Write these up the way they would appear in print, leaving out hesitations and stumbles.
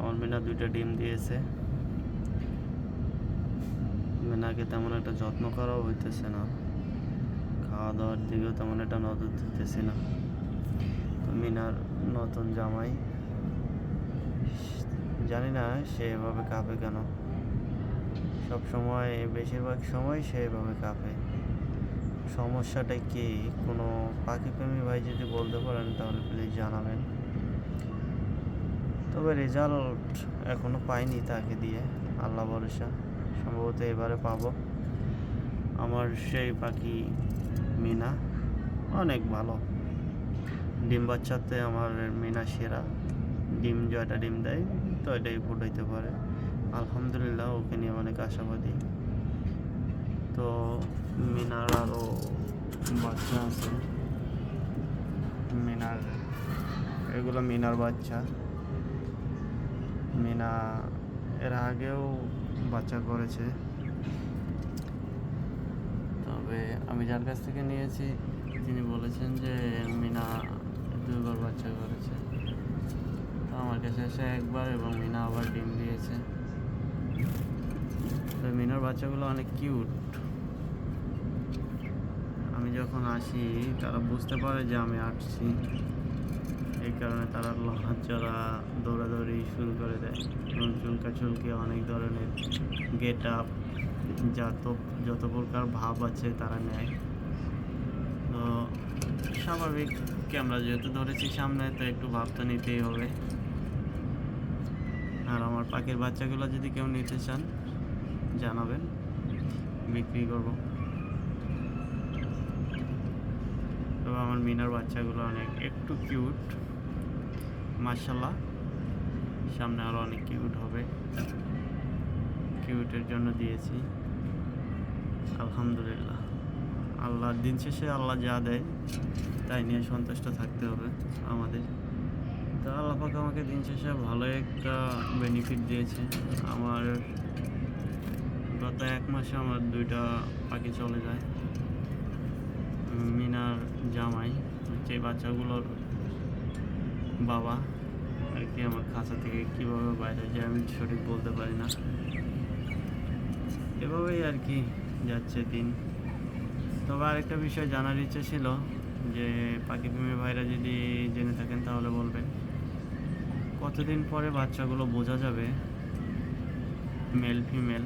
আমার মিনা 2টা ডিম দিয়েছে। মিনাকে তেমন একটা যত্ন করাও হইতেছে না, খাওয়া দাওয়ার দিকেও তেমন একটা নজর দিতেছি না। তো মিনার নতুন জামাই, জানি না সে এভাবে কাঁপে কেন। সব সময়, বেশিরভাগ সময় সে এভাবে কাঁপে। সমস্যাটা কি? কোনো পাখিপ্রেমী ভাই যদি বলতে পারেন তাহলে প্লিজ জানাবেন। তবে রেজাল্ট এখনো পাইনি তাকে দিয়ে, আল্লাহ ভরসা, সম্ভবত এবারে পাবো। আমার সেই পাখি মিনা অনেক ভালো। ডিম বাচ্চাতে আমার মিনা সেরা। ডিম জয়টা ডিম দেয় তো এটাই ফুটাইতে পারে। আলহামদুলিল্লাহ, ওকে নিয়ে অনেক আশাবাদী। তো মিনার আরও বাচ্চা আছে। মিনার, এগুলো মিনার বাচ্চা। মিনা এর আগেও বাচ্চা করেছে, তবে আমি যার কাছ থেকে নিয়েছি তিনি বলেছেন যে মিনা 2বার বাচ্চা করেছে। তো আমার কাছে এসে 1বার এবং মিনা আবার ডিম দিয়েছে। তো মিনার বাচ্চাগুলো অনেক কিউট। আমি যখন আসি তারা বুঝতে পারে যে আমি আসছি, এই কারণে তারা লজ্জারা দৌড়াদৌড়ি শুরু করে দেয় এবং চুলকাচুলকি, অনেক ধরনের গেট আপ, যত প্রকার ভাব আছে তারা নেয়। তো স্বাভাবিক, ক্যামেরা যেহেতু ধরেছি সামনে, তো একটু ভাব তো নিতেই হবে। আর আমার পাখির বাচ্চাগুলো যদি কেউ নিতে চান জানাবেন, বিক্রি করব। তবে আমার মিনার বাচ্চাগুলো অনেক একটু কিউট, মাশাআল্লাহ। সামনে আরও অনেক কিউট হবে, কিউটের জন্য দিয়েছি। আলহামদুলিল্লাহ, আল্লাহর দিন শেষে আল্লাহ যা দেয় তাই নিয়ে সন্তুষ্ট থাকতে হবে আমাদের। তো আল্লাহ পাক আমাকে দিন শেষে ভালো একটা বেনিফিট দিয়েছে। আমার গত 1 মাসে আমার 2টা পাখি চলে যায়। মিনার জামাই হচ্ছে বাচ্চাগুলোর বাবা আর কি, আমার খাঁচা থেকে কীভাবে বাইরে যায় আমি সঠিক বলতে পারি না। এভাবেই আর কি যাচ্ছে দিন। তবে আরেকটা বিষয় জানার ইচ্ছে ছিল, যে পাখিপ্রেমী ভাইরা যদি জেনে থাকেন তাহলে বলবেন, কতদিন পরে বাচ্চাগুলো বোঝা যাবে মেল ফিমেল?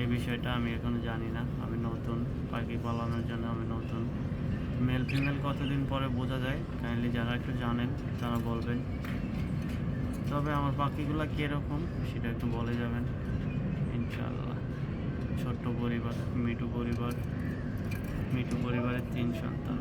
এই বিষয়টা আমি এখনো জানি না। আমি নতুন, পাখি পালানোর জন্য আমি নতুন। মেল ফিমেল কতদিন পরে বোঝা যায়, কাইন্ডলি যারা একটু জানেন তারা বলবেন। তবে আমার পাখিগুলো কীরকম সেটা একটু বলে যাবেন ইনশাআল্লাহ। ছোট্ট পরিবার, মিঠু পরিবারের 3 সন্তান।